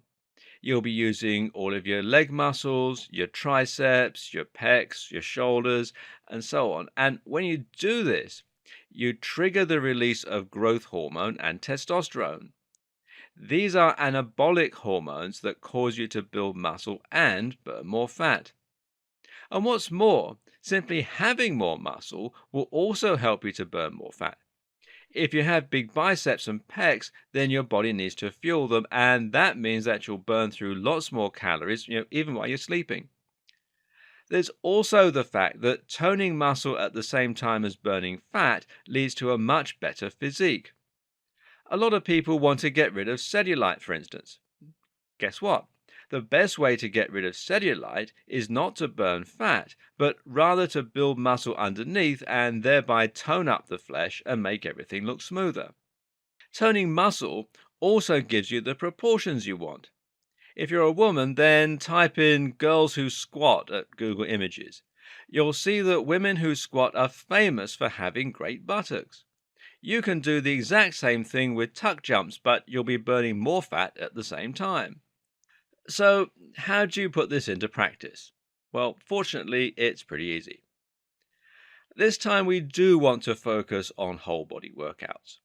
You'll be using all of your leg muscles, your triceps, your pecs, your shoulders, and so on. And when you do this, you trigger the release of growth hormone and testosterone. These are anabolic hormones that cause you to build muscle and burn more fat. And what's more, simply having more muscle will also help you to burn more fat. If you have big biceps and pecs, then your body needs to fuel them, and that means that you'll burn through lots more calories, even while you're sleeping. There's also the fact that toning muscle at the same time as burning fat leads to a much better physique. A lot of people want to get rid of cellulite, for instance. Guess what? The best way to get rid of cellulite is not to burn fat, but rather to build muscle underneath and thereby tone up the flesh and make everything look smoother. Toning muscle also gives you the proportions you want. If you're a woman, then type in girls who squat at Google Images. You'll see that women who squat are famous for having great buttocks. You can do the exact same thing with tuck jumps, but you'll be burning more fat at the same time. So, how do you put this into practice? Well, fortunately, it's pretty easy. This time we do want to focus on whole body workouts.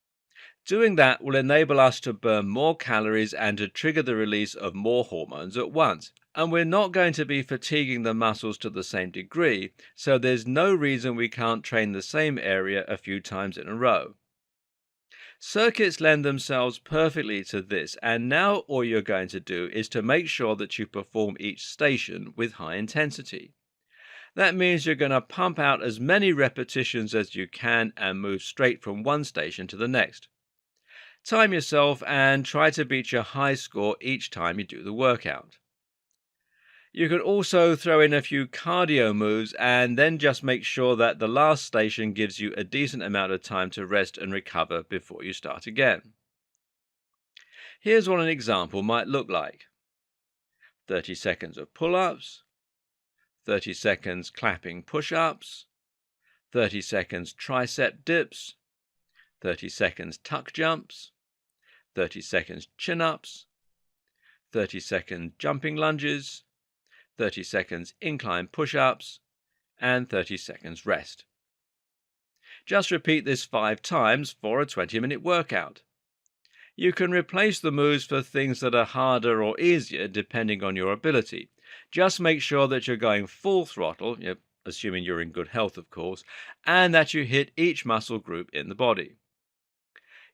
Doing that will enable us to burn more calories and to trigger the release of more hormones at once. And we're not going to be fatiguing the muscles to the same degree, so there's no reason we can't train the same area a few times in a row. Circuits lend themselves perfectly to this, and now all you're going to do is to make sure that you perform each station with high intensity. That means you're going to pump out as many repetitions as you can and move straight from one station to the next. Time yourself and try to beat your high score each time you do the workout. You can also throw in a few cardio moves and then just make sure that the last station gives you a decent amount of time to rest and recover before you start again. Here's what an example might look like: 30 seconds of pull-ups, 30 seconds clapping push-ups, 30 seconds tricep dips, 30 seconds tuck jumps, 30 seconds chin-ups, 30 seconds jumping lunges, 30 seconds incline push-ups, and 30 seconds rest. Just repeat this 5 times for a 20-minute workout. You can replace the moves for things that are harder or easier depending on your ability. Just make sure that you're going full throttle, assuming you're in good health of course, and that you hit each muscle group in the body.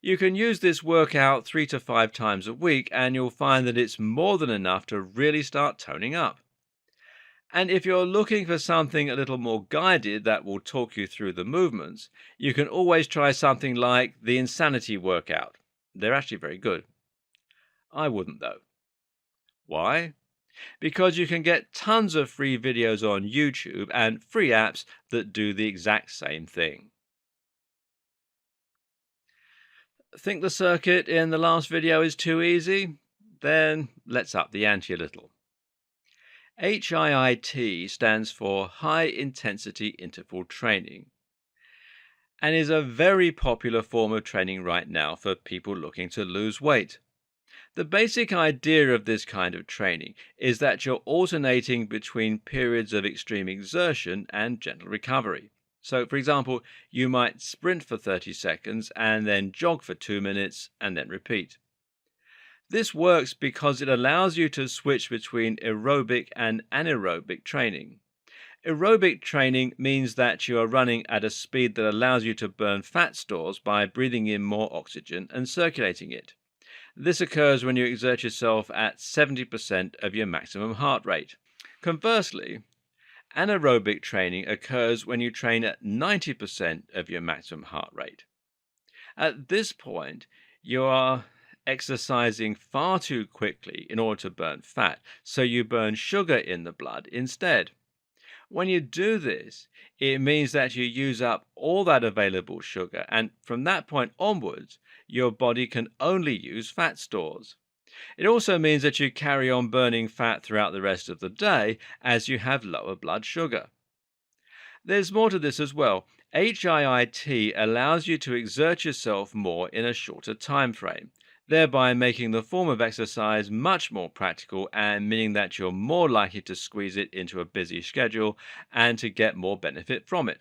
You can use this workout 3 to 5 times a week and you'll find that it's more than enough to really start toning up. And if you're looking for something a little more guided that will talk you through the movements, you can always try something like the Insanity workout. They're actually very good. I wouldn't though. Why? Because you can get tons of free videos on YouTube and free apps that do the exact same thing. Think the circuit in the last video is too easy? Then let's up the ante a little. HIIT stands for High Intensity Interval Training and is a very popular form of training right now for people looking to lose weight. The basic idea of this kind of training is that you're alternating between periods of extreme exertion and gentle recovery. So, for example, you might sprint for 30 seconds and then jog for 2 minutes and then repeat. This works because it allows you to switch between aerobic and anaerobic training. Aerobic training means that you are running at a speed that allows you to burn fat stores by breathing in more oxygen and circulating it. This occurs when you exert yourself at 70% of your maximum heart rate. Conversely, anaerobic training occurs when you train at 90% of your maximum heart rate. At this point, you are exercising far too quickly in order to burn fat, so you burn sugar in the blood instead. When you do this, it means that you use up all that available sugar, and from that point onwards, your body can only use fat stores. It also means that you carry on burning fat throughout the rest of the day as you have lower blood sugar. There's more to this as well. HIIT allows you to exert yourself more in a shorter time frame, thereby making the form of exercise much more practical and meaning that you're more likely to squeeze it into a busy schedule and to get more benefit from it.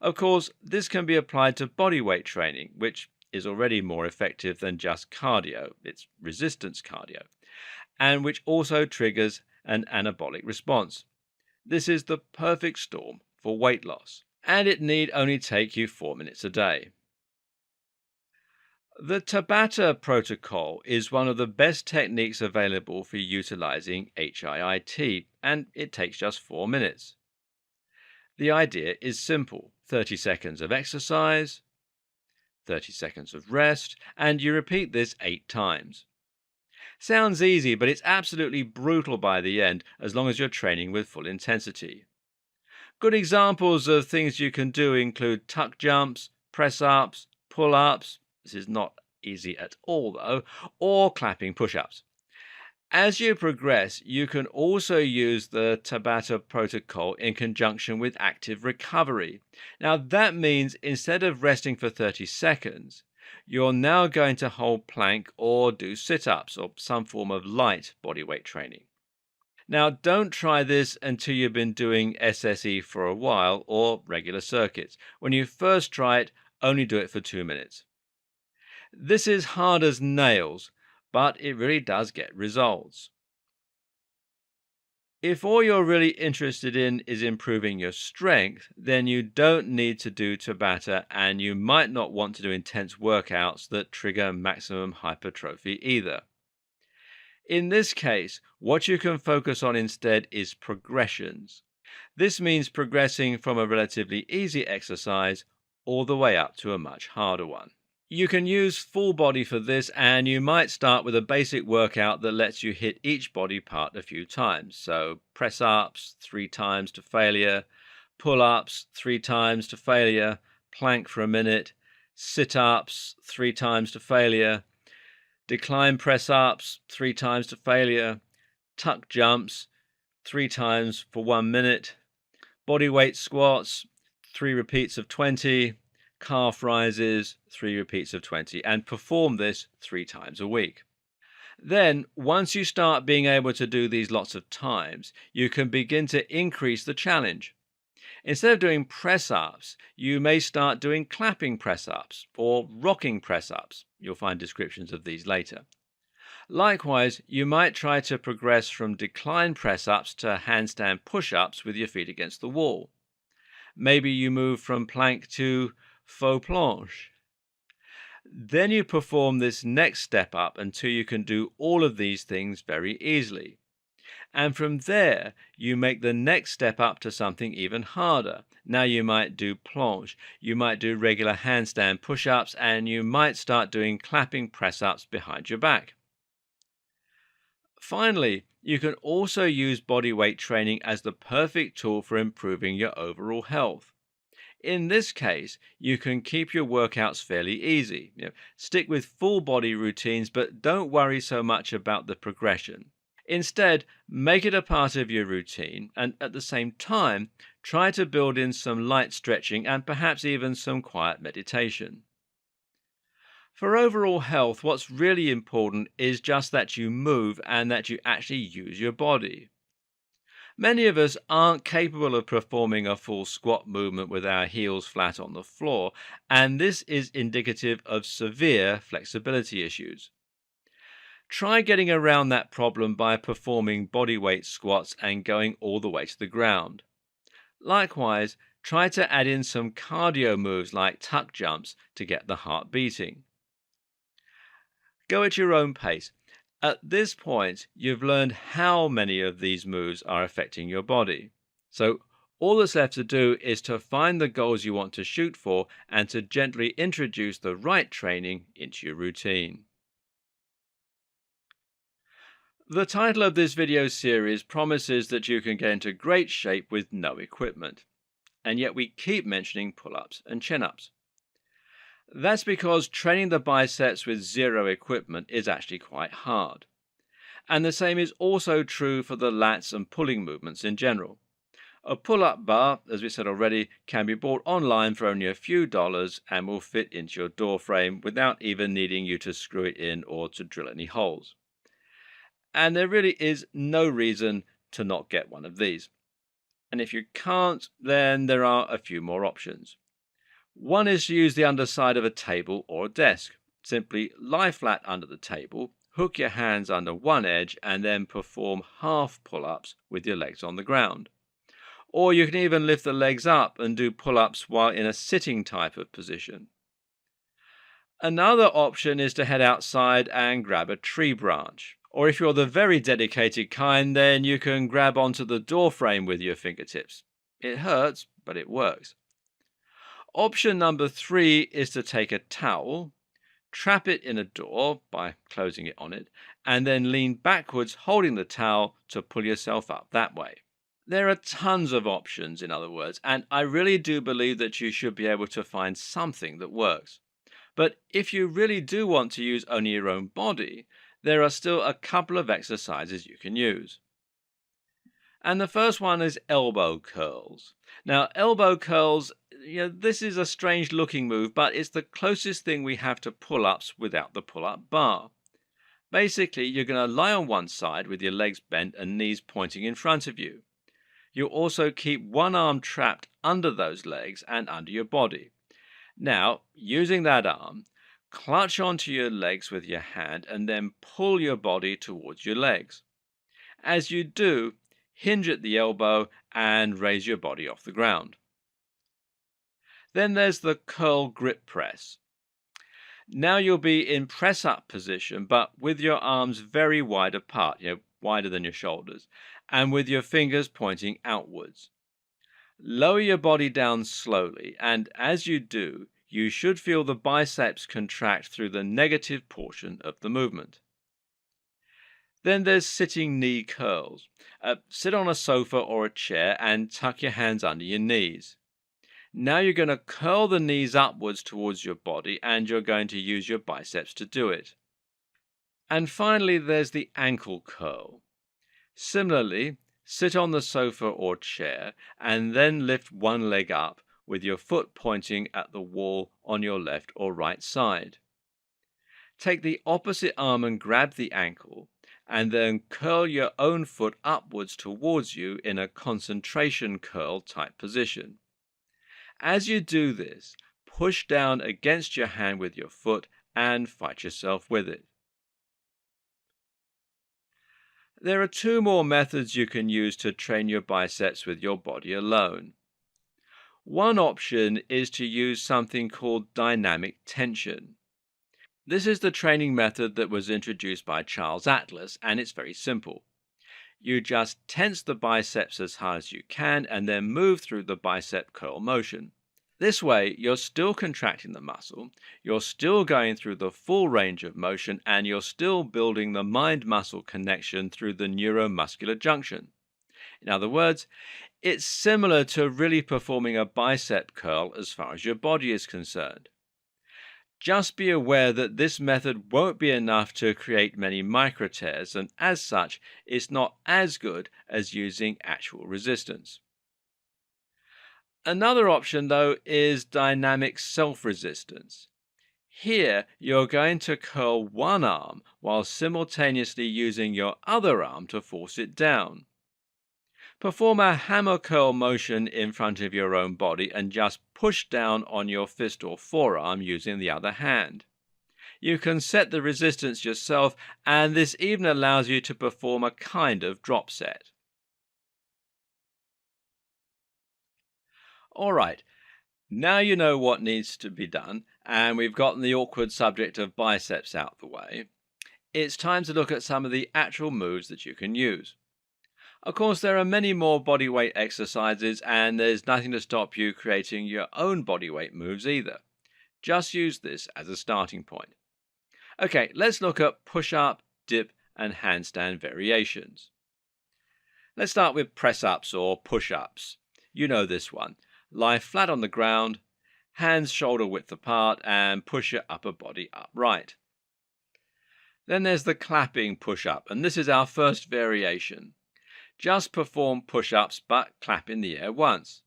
Of course, this can be applied to bodyweight training, which is already more effective than just cardio, it's resistance cardio, and which also triggers an anabolic response. This is the perfect storm for weight loss, and it need only take you 4 minutes a day. The Tabata protocol is one of the best techniques available for utilizing HIIT, and it takes just 4 minutes. The idea is simple: 30 seconds of exercise, 30 seconds of rest, and you repeat this 8 times. Sounds easy, but it's absolutely brutal by the end as long as you're training with full intensity. Good examples of things you can do include tuck jumps, press ups, pull ups. This is not easy at all, though, or clapping push ups. As you progress, you can also use the Tabata protocol in conjunction with active recovery. Now, that means instead of resting for 30 seconds, you're now going to hold plank or do sit ups or some form of light bodyweight training. Now, don't try this until you've been doing SSE for a while or regular circuits. When you first try it, only do it for 2 minutes. This is hard as nails, but it really does get results. If all you're really interested in is improving your strength, then you don't need to do Tabata, and you might not want to do intense workouts that trigger maximum hypertrophy either. In this case, what you can focus on instead is progressions. This means progressing from a relatively easy exercise all the way up to a much harder one. You can use full body for this, and you might start with a basic workout that lets you hit each body part a few times. So press ups 3 times to failure, pull ups 3 times to failure, plank for a minute, sit ups 3 times to failure, decline press ups 3 times to failure, tuck jumps 3 times for 1 minute, body weight squats 3 repeats of 20, calf rises 3 repeats of 20, and perform this 3 times a week. Then, once you start being able to do these lots of times, you can begin to increase the challenge. Instead of doing press ups, you may start doing clapping press ups or rocking press ups. You'll find descriptions of these later. Likewise, you might try to progress from decline press ups to handstand push ups with your feet against the wall. Maybe you move from plank to faux planche. Then you perform this next step up until you can do all of these things very easily. And from there, you make the next step up to something even harder. Now you might do planche, you might do regular handstand push-ups, and you might start doing clapping press-ups behind your back. Finally, you can also use bodyweight training as the perfect tool for improving your overall health. In this case, you can keep your workouts fairly easy. Stick with full body routines, but don't worry so much about the progression. Instead, make it a part of your routine, and at the same time, try to build in some light stretching and perhaps even some quiet meditation. For overall health, what's really important is just that you move and that you actually use your body. Many of us aren't capable of performing a full squat movement with our heels flat on the floor, and this is indicative of severe flexibility issues. Try getting around that problem by performing bodyweight squats and going all the way to the ground. Likewise, try to add in some cardio moves like tuck jumps to get the heart beating. Go at your own pace. At this point, you've learned how many of these moves are affecting your body. So all that's left to do is to find the goals you want to shoot for and to gently introduce the right training into your routine. The title of this video series promises that you can get into great shape with no equipment, and yet we keep mentioning pull-ups and chin-ups. That's because training the biceps with zero equipment is actually quite hard. And the same is also true for the lats and pulling movements in general. A pull-up bar, as we said already, can be bought online for only a few dollars and will fit into your door frame without even needing you to screw it in or to drill any holes. And there really is no reason to not get one of these. And if you can't, then there are a few more options. One is to use the underside of a table or a desk. Simply lie flat under the table, hook your hands under one edge, and then perform half pull-ups with your legs on the ground. Or you can even lift the legs up and do pull-ups while in a sitting type of position. Another option is to head outside and grab a tree branch. Or if you're the very dedicated kind, then you can grab onto the door frame with your fingertips. It hurts, but it works. Option number 3 is to take a towel, trap it in a door by closing it on it, and then lean backwards holding the towel to pull yourself up that way. There are tons of options, in other words, and I really do believe that you should be able to find something that works. But if you really do want to use only your own body, there are still a couple of exercises you can use. And the first one is elbow curls. Now, elbow curls, this is a strange looking move, but it's the closest thing we have to pull ups without the pull up bar. Basically, you're going to lie on one side with your legs bent and knees pointing in front of you. You'll also keep one arm trapped under those legs and under your body. Now, using that arm, clutch onto your legs with your hand and then pull your body towards your legs. As you do, hinge at the elbow and raise your body off the ground. Then there's the curl grip press. Now you'll be in press up position, but with your arms very wide apart, wider than your shoulders, and with your fingers pointing outwards. Lower your body down slowly, and as you do, you should feel the biceps contract through the negative portion of the movement. Then there's sitting knee curls. Sit on a sofa or a chair and tuck your hands under your knees. Now you're going to curl the knees upwards towards your body, and you're going to use your biceps to do it. And finally, there's the ankle curl. Similarly, sit on the sofa or chair and then lift one leg up with your foot pointing at the wall on your left or right side. Take the opposite arm and grab the ankle, and then curl your own foot upwards towards you in a concentration curl type position. As you do this, push down against your hand with your foot and fight yourself with it. There are 2 more methods you can use to train your biceps with your body alone. One option is to use something called dynamic tension. This is the training method that was introduced by Charles Atlas, and it's very simple. You just tense the biceps as hard as you can and then move through the bicep curl motion. This way, you're still contracting the muscle, you're still going through the full range of motion, and you're still building the mind-muscle connection through the neuromuscular junction. In other words, it's similar to really performing a bicep curl as far as your body is concerned. Just be aware that this method won't be enough to create many micro tears, and as such, it's not as good as using actual resistance. Another option, though, is dynamic self-resistance. Here, you're going to curl one arm while simultaneously using your other arm to force it down. Perform a hammer curl motion in front of your own body and just push down on your fist or forearm using the other hand. You can set the resistance yourself, and this even allows you to perform a kind of drop set. Alright, now you know what needs to be done, and we've gotten the awkward subject of biceps out the way. It's time to look at some of the actual moves that you can use. Of course, there are many more bodyweight exercises, and there's nothing to stop you creating your own bodyweight moves either. Just use this as a starting point. Okay, let's look at push-up, dip, and handstand variations. Let's start with press-ups or push-ups. You know this one. Lie flat on the ground, hands shoulder width apart, and push your upper body upright. Then there's the clapping push-up, and this is our first variation. Just perform push-ups but clap in the air once.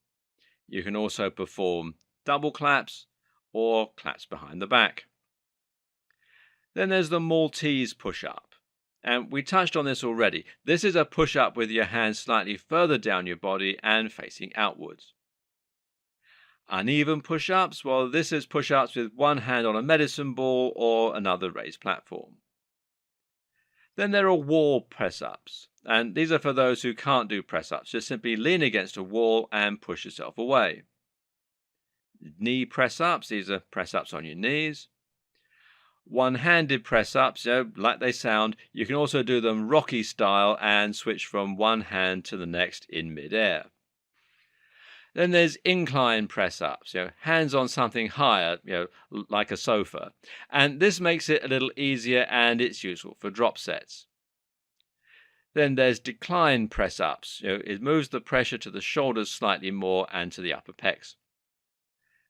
You can also perform double claps or claps behind the back. Then there's the Maltese push-up, and we touched on this already. This is a push-up with your hands slightly further down your body and facing outwards. Uneven push-ups, well, this is push-ups with one hand on a medicine ball or another raised platform. Then there are wall press-ups, and these are for those who can't do press-ups. Just simply lean against a wall and push yourself away. Knee press-ups, these are press-ups on your knees. One-handed press-ups, like they sound, you can also do them Rocky style and switch from one hand to the next in mid-air. Then there's incline press ups, hands on something higher, like a sofa. And this makes it a little easier and it's useful for drop sets. Then there's decline press ups, it moves the pressure to the shoulders slightly more and to the upper pecs.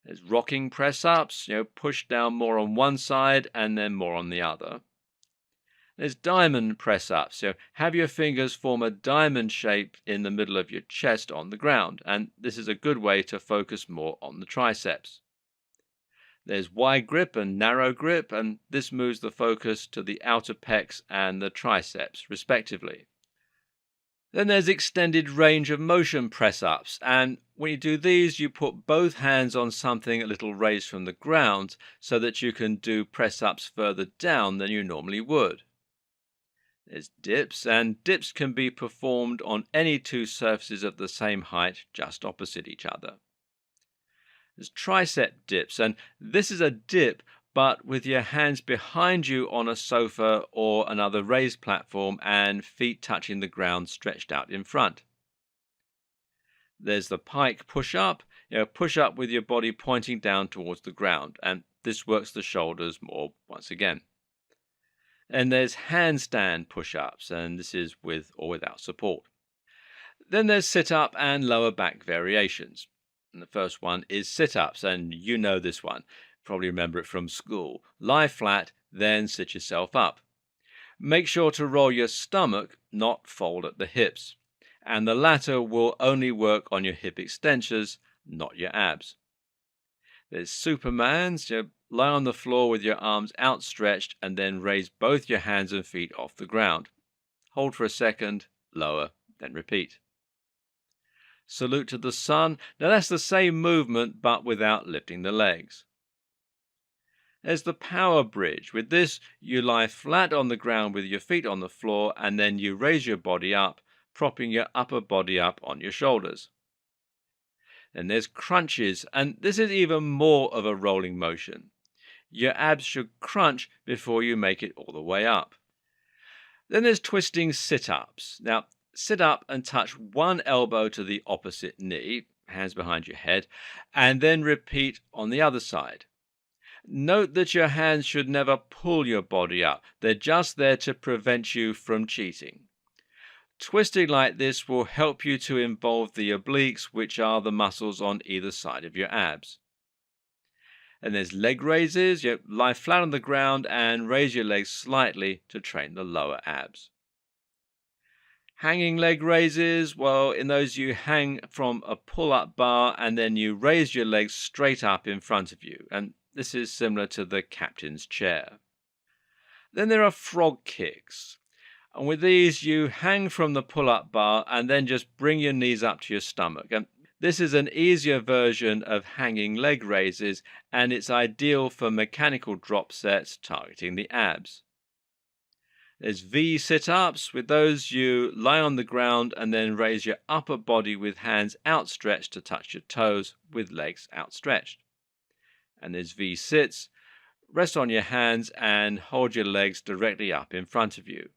There's rocking press ups, push down more on one side and then more on the other. There's diamond press ups, have your fingers form a diamond shape in the middle of your chest on the ground, and this is a good way to focus more on the triceps. There's wide grip and narrow grip, and this moves the focus to the outer pecs and the triceps, respectively. Then there's extended range of motion press ups, and when you do these, you put both hands on something a little raised from the ground so that you can do press ups further down than you normally would. There's dips, and dips can be performed on any two surfaces of the same height just opposite each other. There's tricep dips, and this is a dip but with your hands behind you on a sofa or another raised platform and feet touching the ground stretched out in front. There's the pike push-up, push up with your body pointing down towards the ground, and this works the shoulders more once again. And there's handstand push-ups, and this is with or without support. Then there's sit-up and lower back variations. And the first one is sit-ups, and you know this one. Probably remember it from school. Lie flat, then sit yourself up. Make sure to roll your stomach, not fold at the hips. And the latter will only work on your hip extensors, not your abs. There's Supermans. Lie on the floor with your arms outstretched and then raise both your hands and feet off the ground. Hold for a second, lower, then repeat. Salute to the sun. Now that's the same movement but without lifting the legs. There's the power bridge. With this, you lie flat on the ground with your feet on the floor and then you raise your body up, propping your upper body up on your shoulders. Then there's crunches, and this is even more of a rolling motion. Your abs should crunch before you make it all the way up. Then there's twisting sit-ups. Now, sit up and touch one elbow to the opposite knee, hands behind your head, and then repeat on the other side. Note that your hands should never pull your body up. They're just there to prevent you from cheating. Twisting like this will help you to involve the obliques, which are the muscles on either side of your abs. And there's leg raises. You lie flat on the ground and raise your legs slightly to train the lower abs. Hanging leg raises, well, in those you hang from a pull-up bar and then you raise your legs straight up in front of you. And this is similar to the captain's chair. Then there are frog kicks. And with these, you hang from the pull-up bar and then just bring your knees up to your stomach. And this is an easier version of hanging leg raises, and it's ideal for mechanical drop sets targeting the abs. There's V sit-ups. With those, you lie on the ground and then raise your upper body with hands outstretched to touch your toes with legs outstretched. And there's V sits. Rest on your hands and hold your legs directly up in front of you.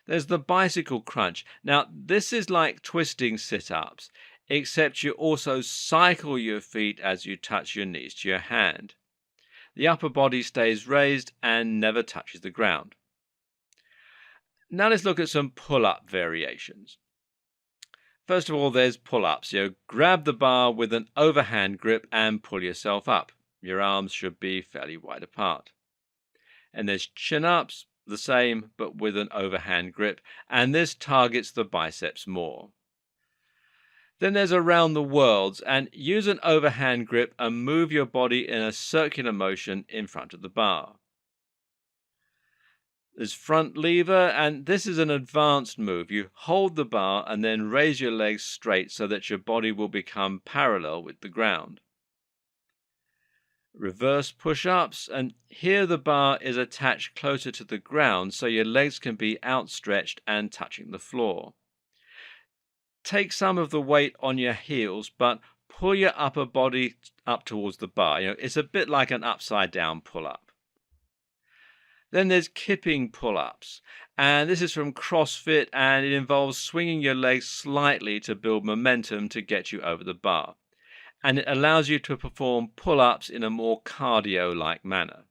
There's the bicycle crunch. Now, this is like twisting sit-ups, except you also cycle your feet as you touch your knees to your hand. The upper body stays raised and never touches the ground. Now let's look at some pull-up variations. First of all, there's pull-ups. Grab the bar with an overhand grip and pull yourself up. Your arms should be fairly wide apart. And there's chin-ups, the same but with an overhand grip, and this targets the biceps more. Then there's around the worlds, and use an overhand grip and move your body in a circular motion in front of the bar. There's front lever, and this is an advanced move. You hold the bar and then raise your legs straight so that your body will become parallel with the ground. Reverse push-ups, and here the bar is attached closer to the ground so your legs can be outstretched and touching the floor. Take some of the weight on your heels, but pull your upper body up towards the bar. It's a bit like an upside down pull-up. Then there's kipping pull-ups, and this is from CrossFit, and it involves swinging your legs slightly to build momentum to get you over the bar, and it allows you to perform pull-ups in a more cardio-like manner.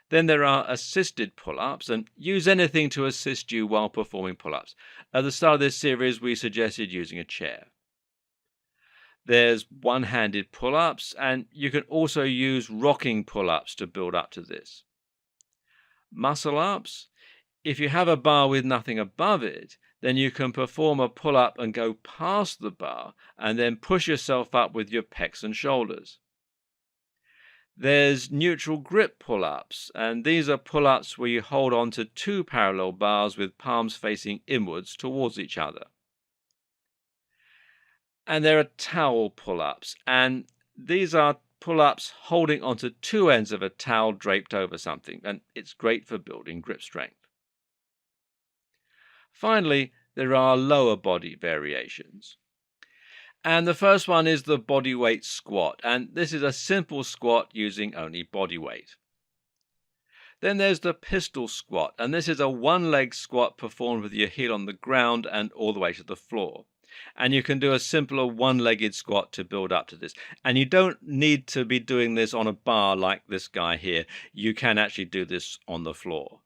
Then there are assisted pull-ups, and use anything to assist you while performing pull-ups. At the start of this series, we suggested using a chair. There's one-handed pull-ups, and you can also use rocking pull-ups to build up to this. Muscle-ups. If you have a bar with nothing above it, then you can perform a pull-up and go past the bar, and then push yourself up with your pecs and shoulders. There's neutral grip pull-ups, and these are pull-ups where you hold on to two parallel bars with palms facing inwards towards each other. And there are towel pull-ups, and these are pull-ups holding onto two ends of a towel draped over something, and it's great for building grip strength. Finally, there are lower body variations. And the first one is the body weight squat, and this is a simple squat using only body weight. Then there's the pistol squat, and this is a one-leg squat performed with your heel on the ground and all the way to the floor. And you can do a simpler one-legged squat to build up to this. And you don't need to be doing this on a bar like this guy here. You can actually do this on the floor.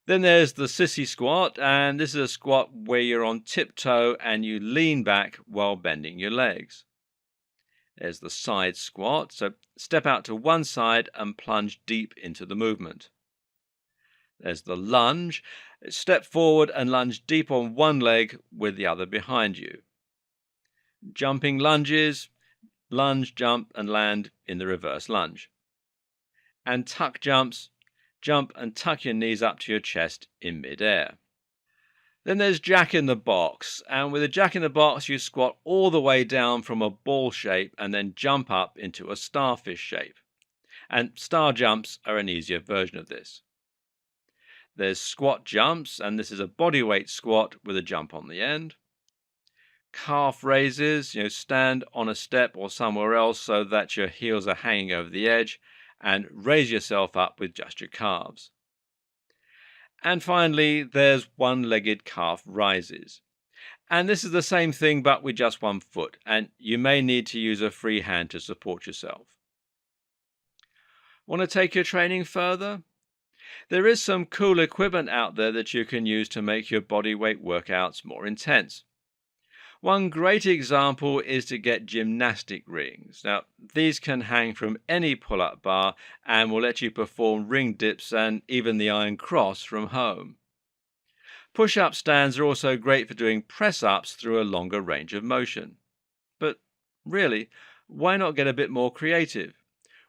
Then there's the sissy squat, and this is a squat where you're on tiptoe and you lean back while bending your legs. There's the side squat, so step out to one side and plunge deep into the movement. There's the lunge. Step forward and lunge deep on one leg with the other behind you. Jumping lunges, lunge, jump, and land in the reverse lunge. And tuck jumps, jump and tuck your knees up to your chest in mid-air. Then there's jack in the box, and with a jack in the box you squat all the way down from a ball shape and then jump up into a starfish shape. And star jumps are an easier version of this. There's squat jumps, and this is a bodyweight squat with a jump on the end. Calf raises, stand on a step or somewhere else so that your heels are hanging over the edge, and raise yourself up with just your calves. And finally, there's one-legged calf rises. And this is the same thing but with just one foot, and you may need to use a free hand to support yourself. Want to take your training further? There is some cool equipment out there that you can use to make your bodyweight workouts more intense. One great example is to get gymnastic rings. Now, these can hang from any pull-up bar and will let you perform ring dips and even the iron cross from home. Push-up stands are also great for doing press-ups through a longer range of motion. But really, why not get a bit more creative?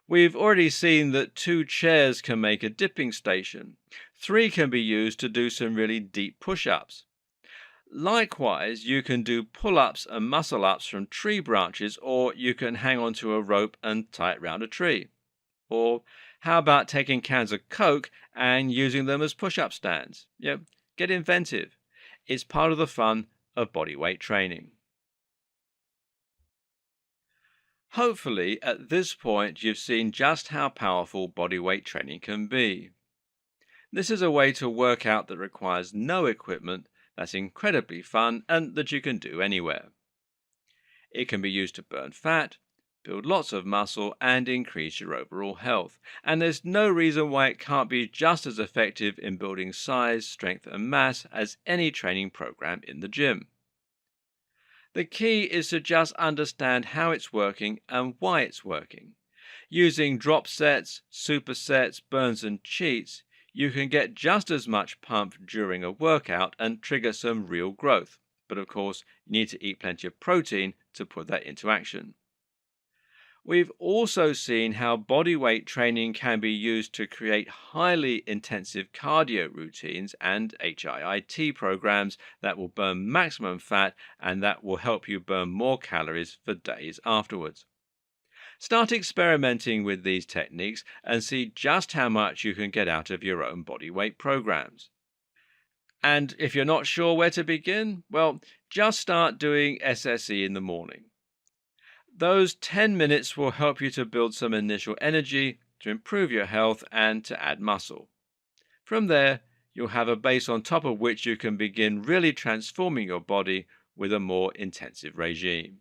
We've already seen that 2 chairs can make a dipping station. 3 can be used to do some really deep push-ups. Likewise, you can do pull-ups and muscle-ups from tree branches, or you can hang onto a rope and tie it round a tree. Or how about taking cans of Coke and using them as push-up stands? Get inventive. It's part of the fun of bodyweight training. Hopefully, at this point, you've seen just how powerful bodyweight training can be. This is a way to work out that requires no equipment, that's incredibly fun, and that you can do anywhere. It can be used to burn fat, build lots of muscle, and increase your overall health. And there's no reason why it can't be just as effective in building size, strength, and mass as any training program in the gym. The key is to just understand how it's working and why it's working. Using drop sets, supersets, burns, and cheats, you can get just as much pump during a workout and trigger some real growth. But of course, you need to eat plenty of protein to put that into action. We've also seen how bodyweight training can be used to create highly intensive cardio routines and HIIT programs that will burn maximum fat and that will help you burn more calories for days afterwards. Start experimenting with these techniques and see just how much you can get out of your own bodyweight programs. And if you're not sure where to begin, well, just start doing SSE in the morning. Those 10 minutes will help you to build some initial energy to improve your health and to add muscle. From there, you'll have a base on top of which you can begin really transforming your body with a more intensive regime.